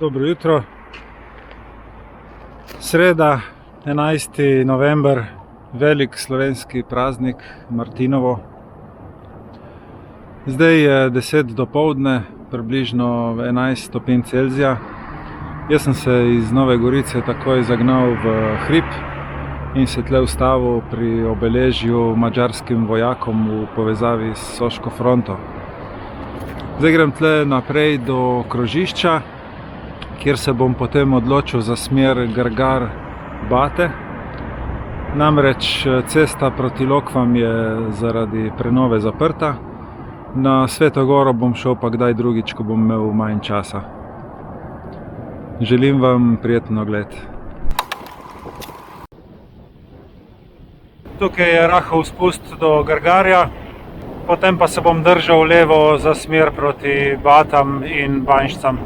Dobro jutro. Sreda, 11. november, velik slovenski praznik, Martinovo. Zdaj je 10 dopoldne, približno 11 stopinj Celzija. Jaz sem se iz Nove Gorice takoj zagnal v hrib in se tle ustavil pri obeležju madžarskim vojakom v povezavi s Soško fronto. Zdaj grem tle naprej do krožišča, kjer se bom potem odločil za smer Gargar-Bate. Namreč cesta proti Lokvam je zaradi prenove zaprta. Na Sveto Goro bom šel pa kdaj drugič, ko bom imel manj časa. Želim vam prijeten ogled. Tukaj je rahel spust do Gargarja, potem pa se bom držal levo za smer proti Batam in Banjšcam.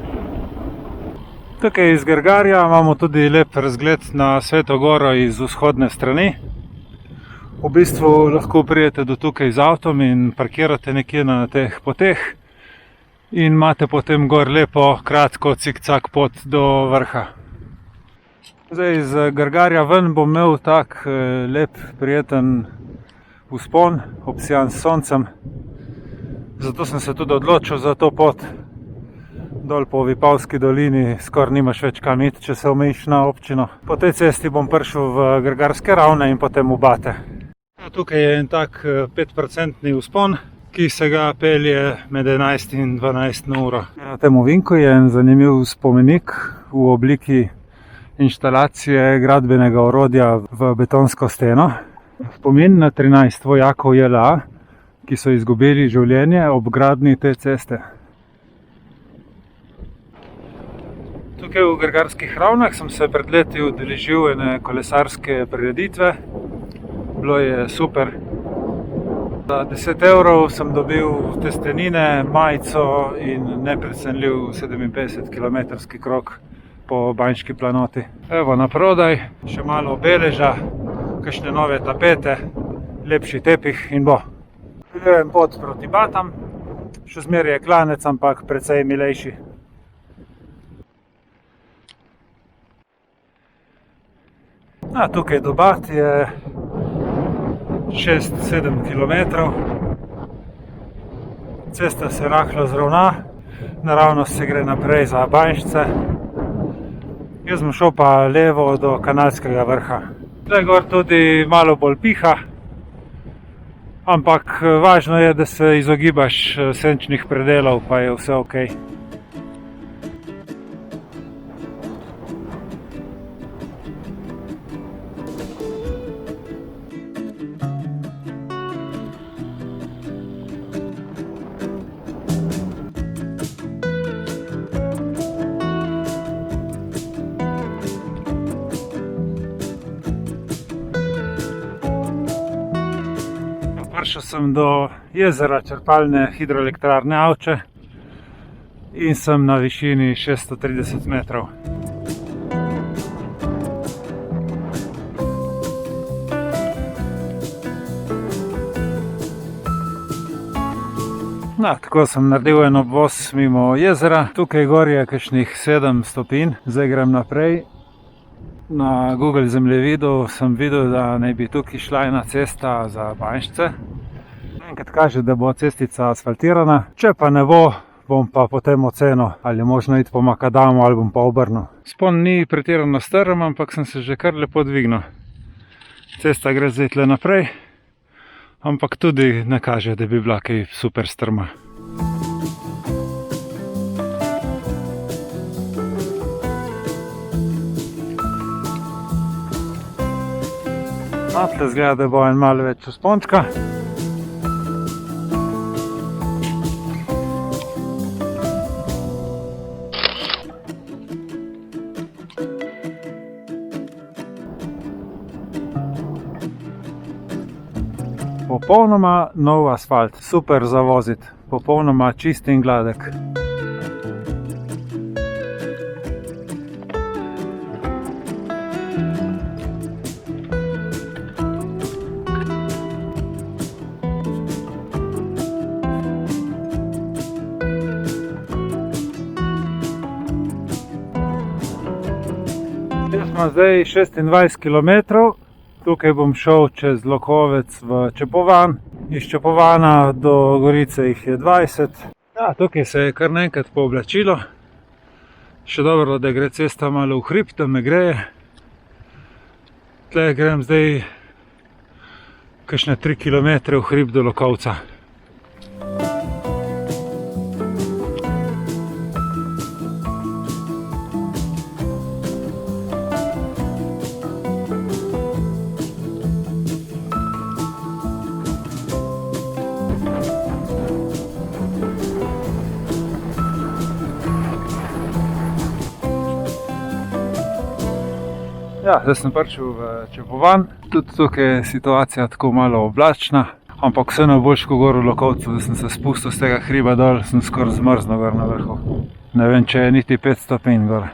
Tukaj iz Gargarja imamo tudi lep razgled na Sveto Goro iz vzhodne strani. V bistvu lahko pridete do tukaj z avtom in parkirate nekje na teh poteh in imate potem gor lepo, kratko, cik-cak pot do vrha. Zdaj iz Gargarja ven bom imel tak lep, prijeten vzpon, obsijan s soncem. Zato sem se tudi odločil za to pot. Dol po Vipavski dolini skoraj nimaš več kam iti, če se omejiš na občino. Po tej cesti bom prišel v Gargarske ravne in potem v Bate. Tukaj je en tak 5% vzpon, ki se ga pelje med 11 in 12 na uro. Na tem ovinku je en zanimiv spomenik v obliki inštalacije gradbenega orodja v betonsko steno. Spomin na 13 vojakov JLA, ki so izgubili življenje ob gradnji te ceste. Tukaj v Gargarskih ravnah sem se pred leti udeležil ene kolesarske prireditve. Bilo je super. Za 10 evrov sem dobil testenine, majico in neprecenljiv 57-kilometrski krog po Banjški planoti. Evo naprodaj, še malo obeleža, kakšne nove tapete, lepši tepih in bo. Peljujem pot proti Batam, še zmeraj je klanec, ampak precej milejši. Tukaj do Bat je 6-7 km. Cesta se rahlo zravna, naravnost se gre naprej za Banjšce. Jaz bom šel pa levo do Kanalskega vrha. Tukaj gor tudi malo bolj piha, ampak važno je, da se izogibaš senčnih predelov, pa je vse okej. Prišel sem do jezera črpalne hidroelektrarne Avče in sem na višini 630 metrov. Tako sem naredil en obvoz mimo jezera. Tukaj gor je kakšnih 7 stopinj. Zdaj grem naprej. Na Google zemljevidu sem videl, da naj bi tukaj šla ena cesta za Banjšce. Enkrat kaže, da bo cestica asfaltirana. Če pa ne bo, bom pa potem ocenil, ali je možno iti po makadamu ali bom pa obrnil. Vzpon ni pretirano strm, ampak sem se že kar lepo dvignil. Cesta gre zdaj tle naprej, ampak tudi ne kaže, da bi bila kaj super strma. Tle zgleda, da bo en malo več vzpončka. Popolnoma nov asfalt, super za voziti, popolnoma čist in gladek. Jaz imam zdaj 26 km, tukaj bom šel čez Lokovec v Čepovan, iz Čepovana do Gorice jih je 20. Ja, tukaj se je kar naenkrat pooblačilo, še dobro, da gre cesta malo v hrib, da me greje. Tle grem zdaj kakšne 3 km v hrib do Lokovca. Ja, zdaj sem prišel v Čepovan, tudi tukaj je situacija tako malo oblačna, ampak vseeno boljš kot gor v Lokovcu, da sem se spustil z tega hriba dol, sem skoraj zmrznil gor na vrhu. Ne vem, če je niti 5 stopinj gor.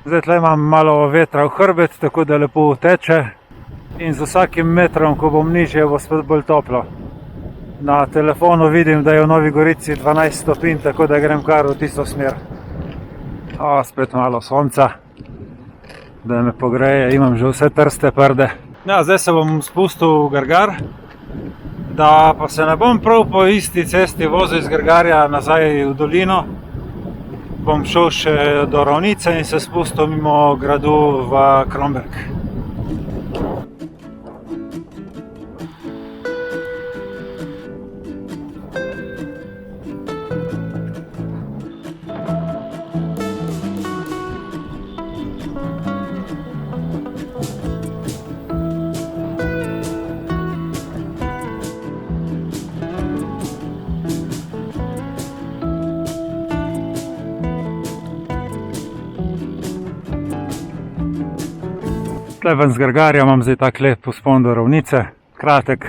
Zdaj tle imam malo vetra v hrbet, tako da lepo teče in z vsakim metrom, ko bom nižje, bo spet bolj toplo. Na telefonu vidim, da je v Novi Gorici 12 stopinj, tako da grem kar v tisto smer. Spet malo sonca, da me pogreje, imam že vse trste prde. Ja, zdaj se bom spustil v Grgar, da pa se ne bom prav po isti cesti vozil iz Grgarja nazaj v dolino. Bom šel še do Ravnice in se spustil mimo gradu v Kromberk. Tle ven z Grgarja imam zdaj tak lep vzpon do Ravnice, kratek,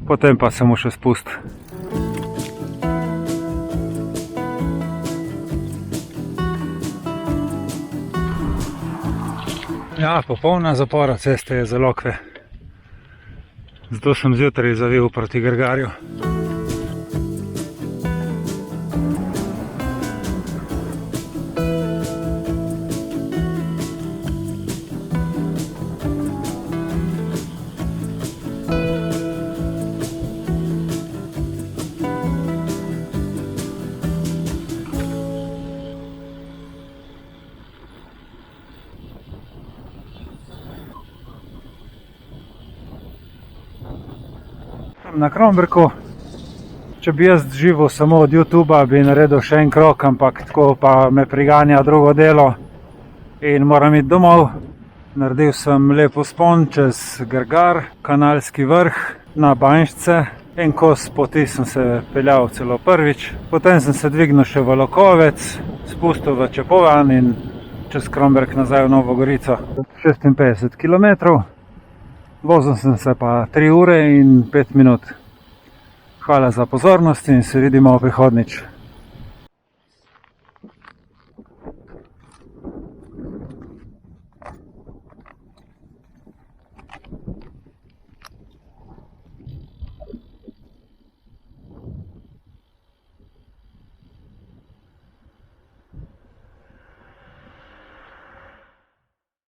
potem pa se mu še spust. Ja, popolna zapora ceste je za Lokve, zato sem zjutraj zavil proti Grgarju. Na Kromberku, če bi jaz živel samo od YouTubea, bi naredil še en krog, ampak tako pa me priganja drugo delo in moram iti domov. Naredil sem lep vzpon čez Grgar, Kanalski vrh na Banjšce. En kos poti sem se peljal celo prvič, potem sem se dvignil še v Lokovec, spustil v Čepovan in čez Kromberk nazaj v Novo Gorico. 56 km. Vozil sem se pa 3 ure in 5 minut. Hvala za pozornost in se vidimo prihodnjič.